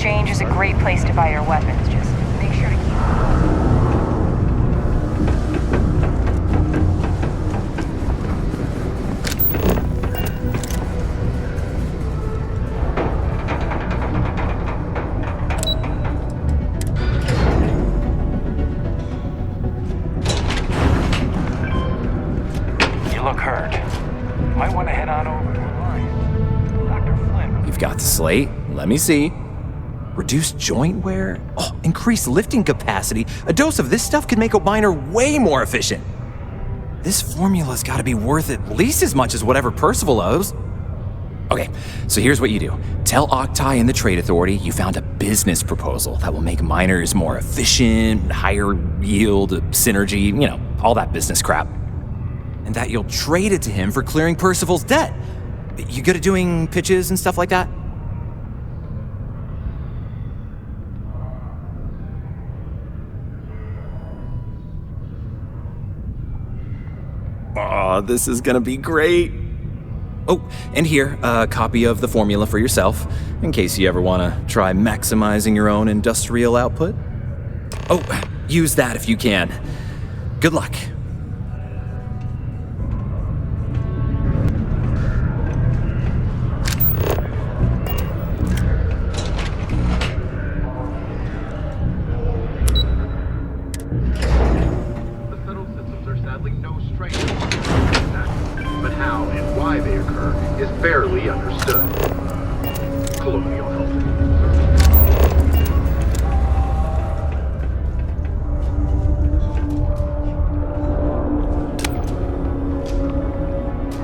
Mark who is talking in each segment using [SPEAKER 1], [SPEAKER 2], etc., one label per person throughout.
[SPEAKER 1] exchange is a great place to buy your weapons. Just make sure to keep
[SPEAKER 2] look hurt. Might want to head on over to the line. Dr. Flynn.
[SPEAKER 3] You've got the slate. Let me see. Reduced joint wear? Oh, increased lifting capacity. A dose of this stuff could make a miner way more efficient. This formula's got to be worth at least as much as whatever Percival owes. Okay, so here's what you do. Tell Octai and the Trade Authority you found a business proposal that will make miners more efficient, higher yield, synergy, all that business crap. And that you'll trade it to him for clearing Percival's debt. You good at doing pitches and stuff like that? Oh, this is gonna be great. Oh, and here, a copy of the formula for yourself, in case you ever want to try maximizing your own industrial output. Oh, use that if you can. Good luck.
[SPEAKER 4] Barely understood. Colonial health.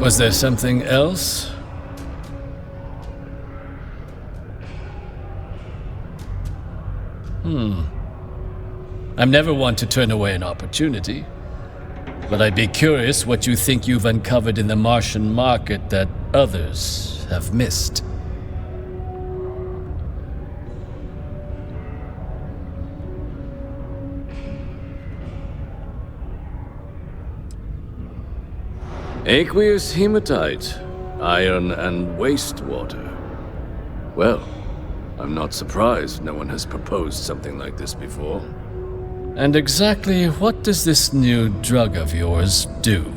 [SPEAKER 5] Was there something else? I'm never one to turn away an opportunity, but I'd be curious what you think you've uncovered in the Martian market that others have missed.
[SPEAKER 6] Aqueous hematite, iron and wastewater. Well, I'm not surprised no one has proposed something like this before.
[SPEAKER 5] And exactly what does this new drug of yours do?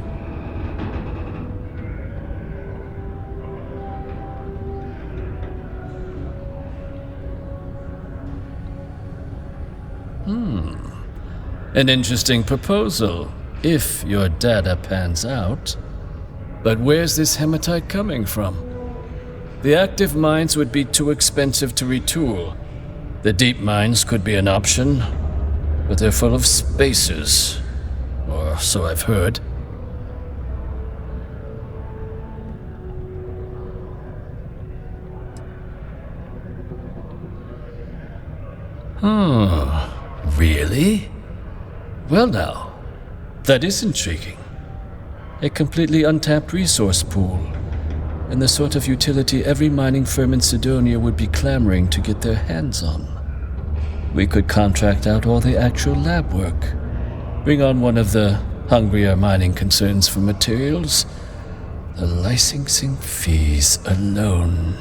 [SPEAKER 5] An interesting proposal, if your data pans out. But where's this hematite coming from? The active mines would be too expensive to retool. The deep mines could be an option, but they're full of spacers, or so I've heard. Really? Well now, that is intriguing. A completely untapped resource pool, and the sort of utility every mining firm in Sidonia would be clamoring to get their hands on. We could contract out all the actual lab work, bring on one of the hungrier mining concerns for materials, the licensing fees alone.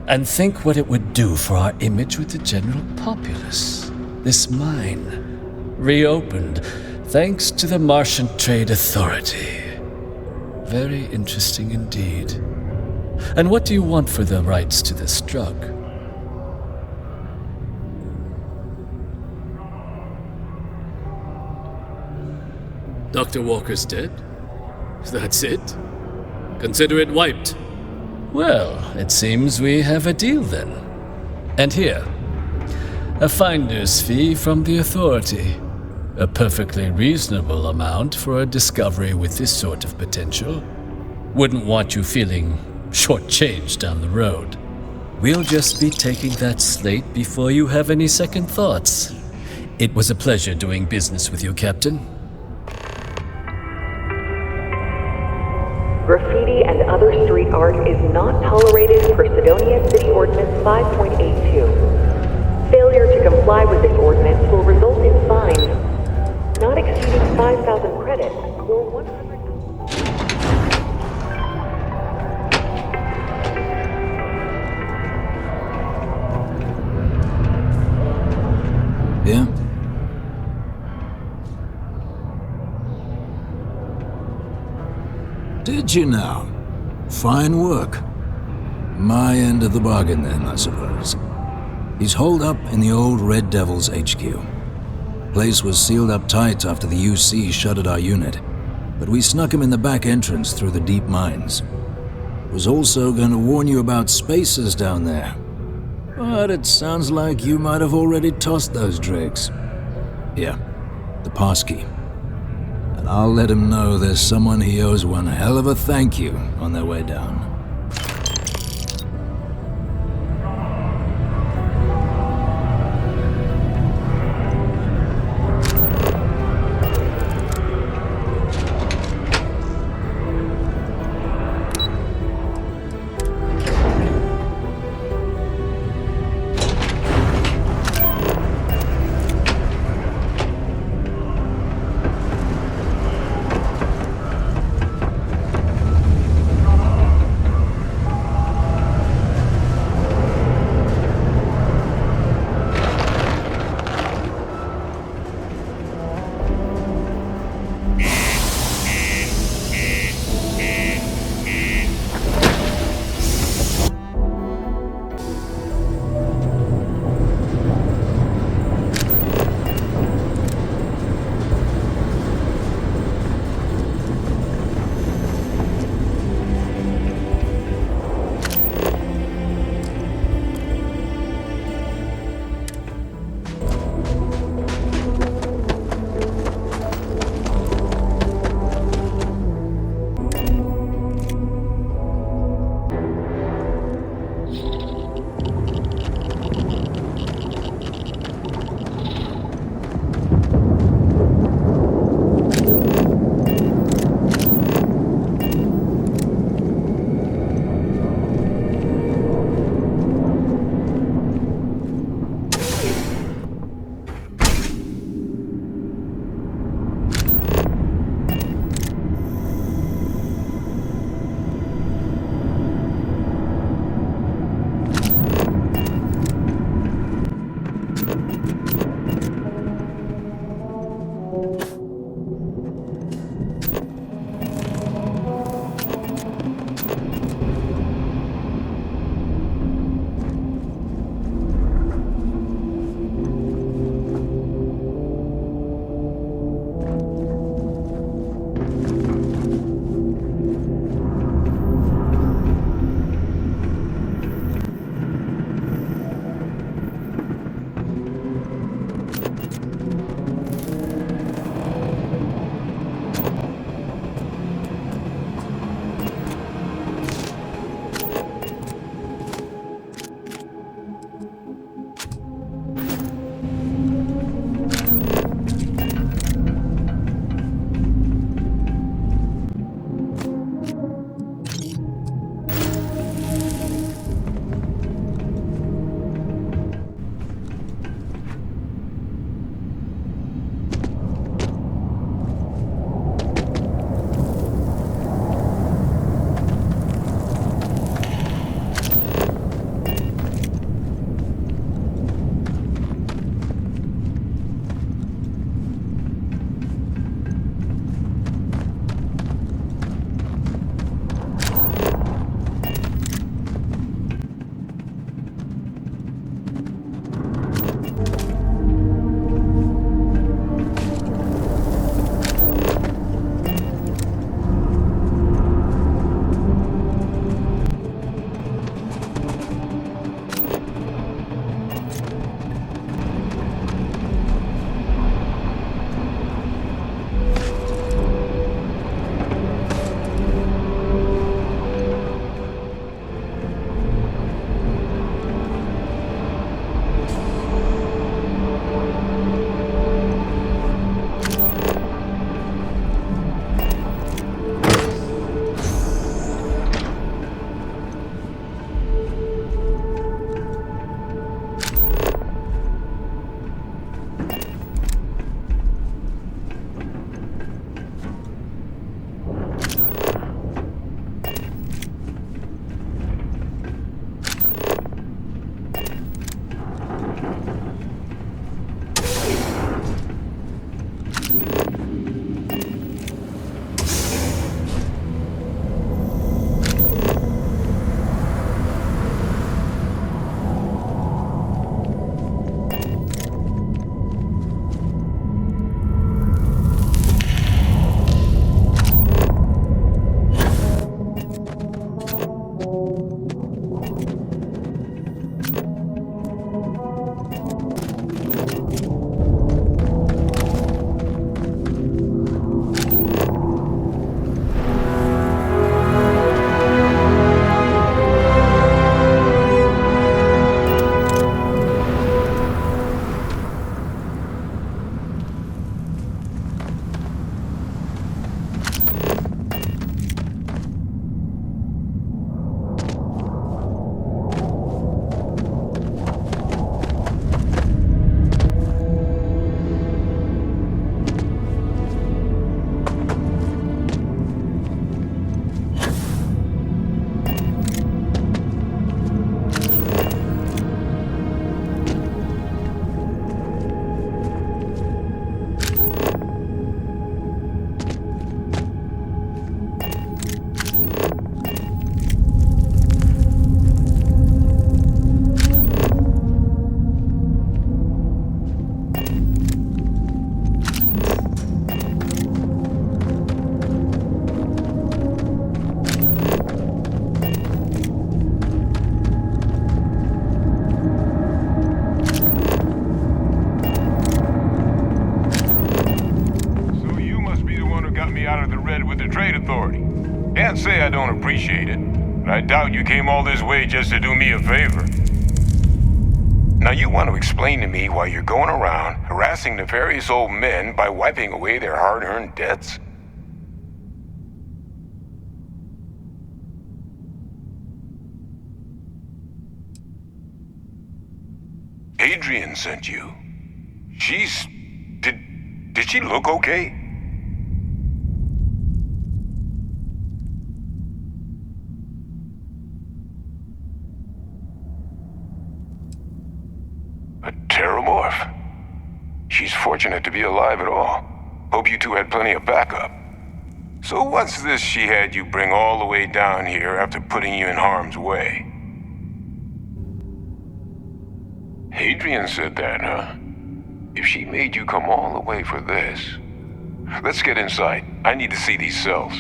[SPEAKER 5] And think what it would do for our image with the general populace. This mine, reopened thanks to the Martian Trade Authority. Very interesting indeed. And what do you want for the rights to this drug? Dr. Walker's dead? That's it? Consider it wiped. Well, it seems we have a deal then. And here, a finder's fee from the Authority. A perfectly reasonable amount for a discovery with this sort of potential. Wouldn't want you feeling shortchanged down the road. We'll just be taking that slate before you have any second thoughts. It was a pleasure doing business with you, Captain.
[SPEAKER 7] Graffiti and other street art is not tolerated per Sidonia City Ordinance 5.82. Failure to comply with this ordinance will result in fines not exceeding 5,000 credits or 100.
[SPEAKER 8] Did you now? Fine work. My end of the bargain then, I suppose. He's holed up in the old Red Devil's HQ. Place was sealed up tight after the UC shuttered our unit, but we snuck him in the back entrance through the deep mines. Was also going to warn you about spacers down there. But it sounds like you might have already tossed those dregs. Here, the passkey. And I'll let him know there's someone he owes one hell of a thank you on their way down.
[SPEAKER 9] appreciate it, but I doubt you came all this way just to do me a favor. Now you want to explain to me why you're going around harassing nefarious old men by wiping away their hard-earned debts? Adrian sent you. Did she look okay? A Terramorph? She's fortunate to be alive at all. Hope you two had plenty of backup. So what's this she had you bring all the way down here after putting you in harm's way? Adrian said that, huh? If she made you come all the way for this... Let's get inside. I need to see these cells.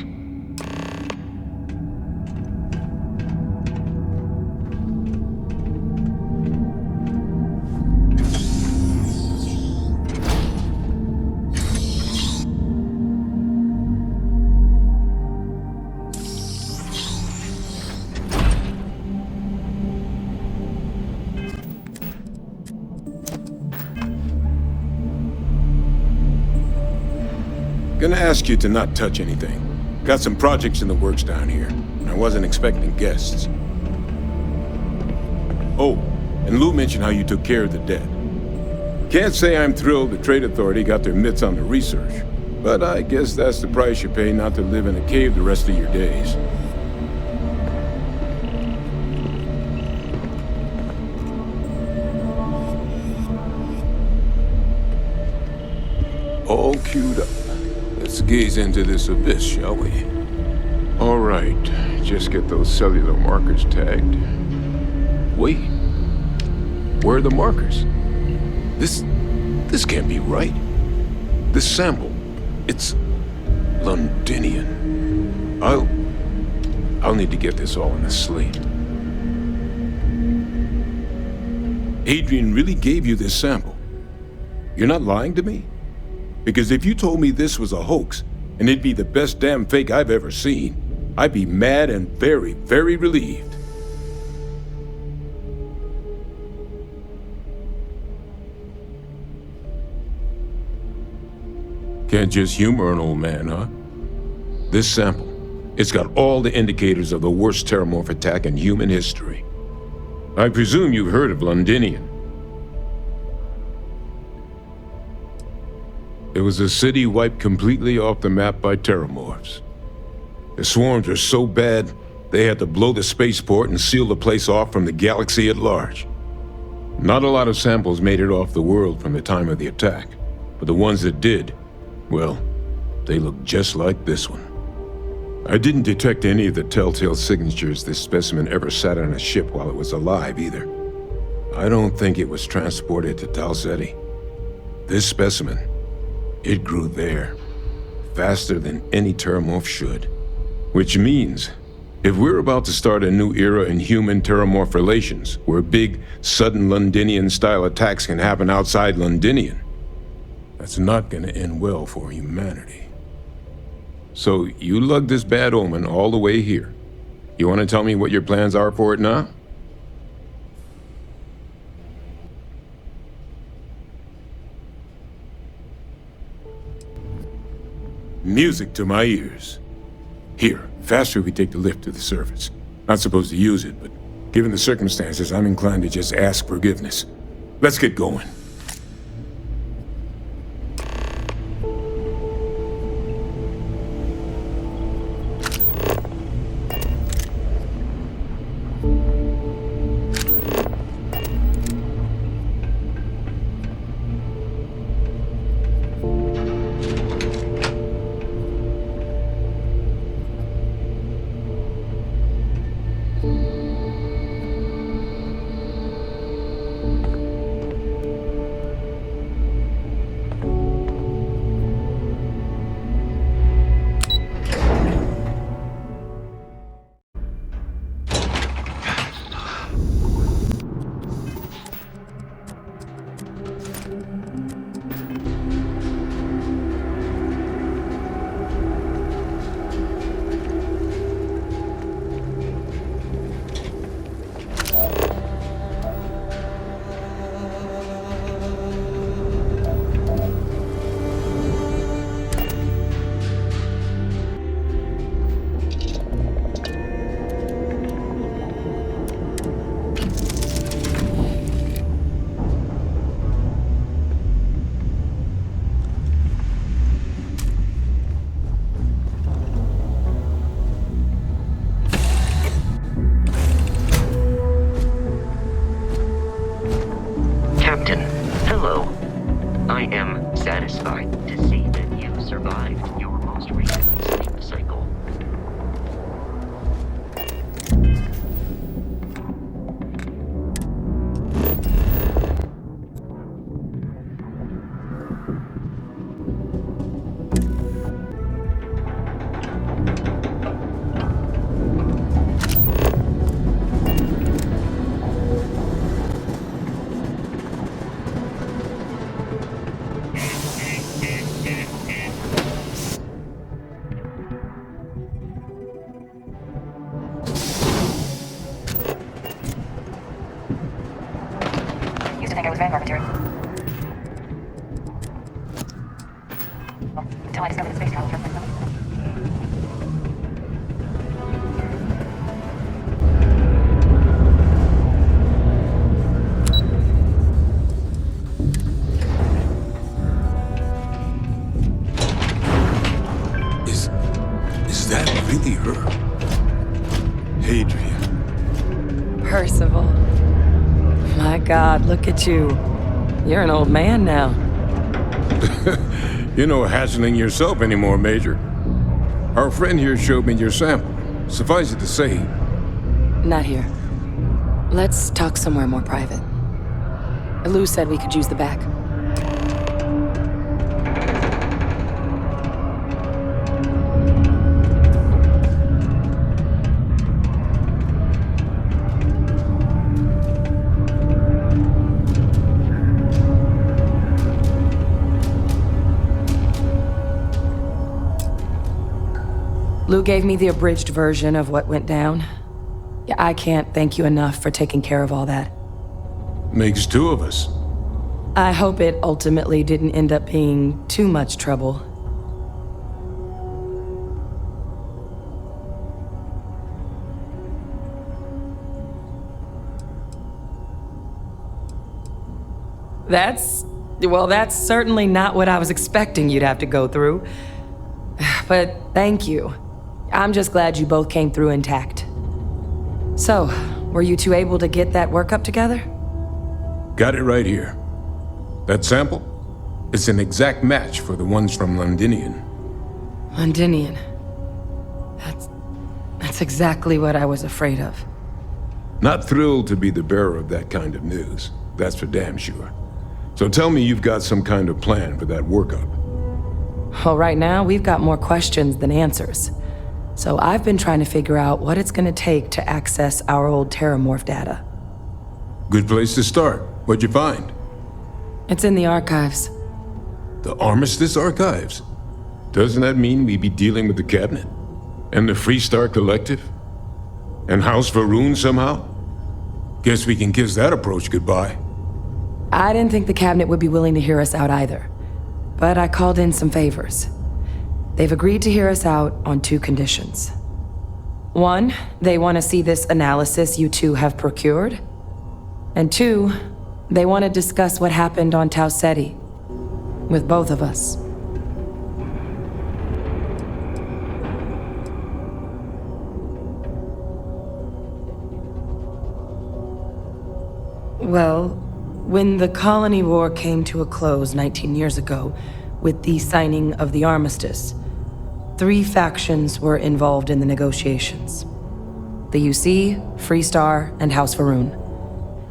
[SPEAKER 10] Gonna ask you to not touch anything. Got some projects in the works down here. I wasn't expecting guests. Oh, and Lou mentioned how you took care of the dead. Can't say I'm thrilled the Trade Authority got their mitts on the research, but I guess that's the price you pay not to live in a cave the rest of your days. All queued up. Let's gaze into this abyss, shall we? All right, just get those cellular markers tagged. Wait, where are the markers? This can't be right. This sample, it's Londinian. I'll need to get this all in a slate. Adrian really gave you this sample. You're not lying to me? Because if you told me this was a hoax, and it'd be the best damn fake I've ever seen, I'd be mad and very, very relieved. Can't just humor an old man, huh? This sample, it's got all the indicators of the worst Terramorph attack in human history. I presume you've heard of Londinian. It was a city wiped completely off the map by Terramorphs. The swarms were so bad, they had to blow the spaceport and seal the place off from the galaxy at large. Not a lot of samples made it off the world from the time of the attack, but the ones that did, well, they looked just like this one. I didn't detect any of the telltale signatures this specimen ever sat on a ship while it was alive either. I don't think it was transported to Tal Ceti. This specimen, it grew there, faster than any Terramorph should. Which means, if we're about to start a new era in human-Terramorph relations, where big, sudden Londinian-style attacks can happen outside Londinian, that's not gonna end well for humanity. So, you lugged this bad omen all the way here. You wanna tell me what your plans are for it now? Music to my ears. Here, faster we take the lift to the surface. Not supposed to use it, but given the circumstances, I'm inclined to just ask forgiveness. Let's get going.
[SPEAKER 1] Vanguard material. Well, until I discover the space travel turret myself.
[SPEAKER 10] Is that really her? Hadrian.
[SPEAKER 11] Percival. My God, look at you. You're an old man now.
[SPEAKER 10] You're no hassling yourself anymore, Major. Our friend here showed me your sample. Suffice it to say...
[SPEAKER 11] Not here. Let's talk somewhere more private. Lou said we could use the back. Lou gave me the abridged version of what went down. Yeah, I can't thank you enough for taking care of all that.
[SPEAKER 10] Makes two of us.
[SPEAKER 11] I hope it ultimately didn't end up being too much trouble. That's certainly not what I was expecting you'd have to go through. But thank you. I'm just glad you both came through intact. So, were you two able to get that workup together?
[SPEAKER 10] Got it right here. That sample? It's an exact match for the ones from Londinian.
[SPEAKER 11] Londinian. That's exactly what I was afraid of.
[SPEAKER 10] Not thrilled to be the bearer of that kind of news. That's for damn sure. So tell me you've got some kind of plan for that workup.
[SPEAKER 11] Well, right now, we've got more questions than answers. So I've been trying to figure out what it's gonna take to access our old Terramorph data.
[SPEAKER 10] Good place to start. What'd you find?
[SPEAKER 11] It's in the archives.
[SPEAKER 10] The Armistice Archives? Doesn't that mean we'd be dealing with the Cabinet? And the Freestar Collective? And House Varun somehow? Guess we can kiss that approach goodbye.
[SPEAKER 11] I didn't think the Cabinet would be willing to hear us out either. But I called in some favors. They've agreed to hear us out on two conditions. One, they want to see this analysis you two have procured. And two, they want to discuss what happened on Tau Ceti with both of us. Well, when the Colony War came to a close 19 years ago, with the signing of the armistice, 3 factions were involved in the negotiations. The UC, Freestar, and House Varun.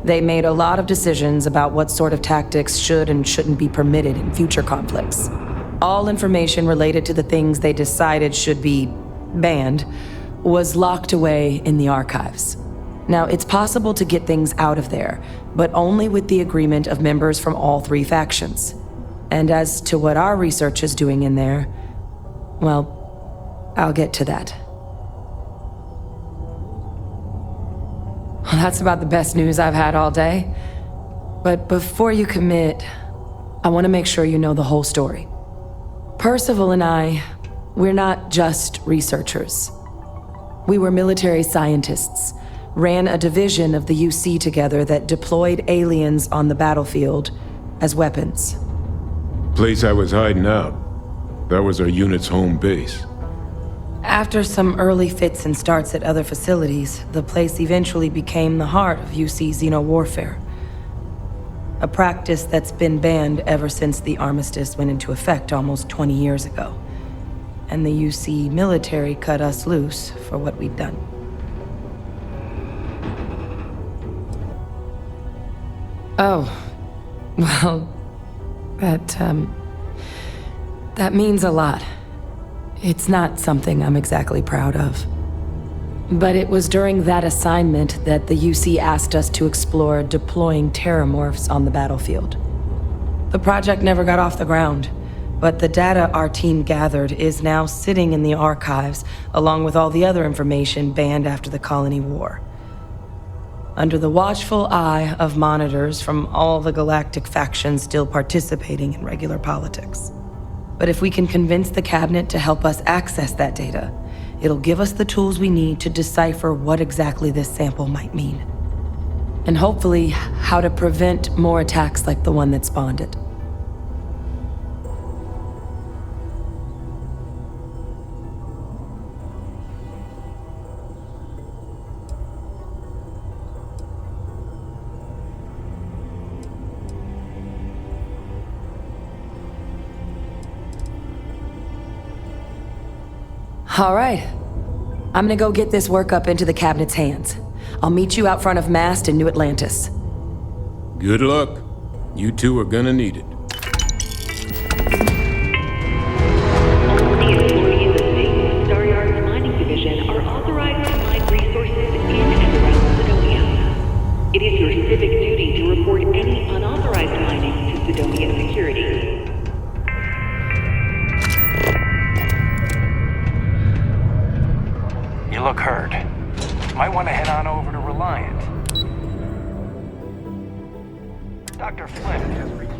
[SPEAKER 11] They made a lot of decisions about what sort of tactics should and shouldn't be permitted in future conflicts. All information related to the things they decided should be banned was locked away in the archives. Now, it's possible to get things out of there, but only with the agreement of members from all 3 factions. And as to what our research is doing in there, well, I'll get to that. Well, that's about the best news I've had all day. But before you commit, I want to make sure you know the whole story. Percival and I, we're not just researchers. We were military scientists, ran a division of the UC together that deployed aliens on the battlefield as weapons.
[SPEAKER 10] Place I was hiding out. That was our unit's home base.
[SPEAKER 11] After some early fits and starts at other facilities, the place eventually became the heart of UC xeno-warfare. A practice that's been banned ever since the armistice went into effect almost 20 years ago. And the UC military cut us loose for what we'd done. Oh, well, that means a lot. It's not something I'm exactly proud of. But it was during that assignment that the UC asked us to explore deploying terramorphs on the battlefield. The project never got off the ground, but the data our team gathered is now sitting in the archives, along with all the other information banned after the Colony War. under the watchful eye of monitors from all the galactic factions still participating in regular politics. But if we can convince the cabinet to help us access that data, it'll give us the tools we need to decipher what exactly this sample might mean. And hopefully, how to prevent more attacks like the one that spawned it. All right. I'm gonna go get this work up into the cabinet's hands. I'll meet you out front of Mast in New Atlantis.
[SPEAKER 10] Good luck. You two are gonna need it.
[SPEAKER 7] All the employees of the Starfield's mining division are authorized to mine resources in and around Sidonia. It is your civic duty to report any unauthorized mining to Sidonia security.
[SPEAKER 2] You look hurt. Might want to head on over to Reliant. Dr. Flynn has reached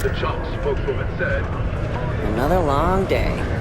[SPEAKER 4] The CHOP spokeswoman said,
[SPEAKER 12] Another long day.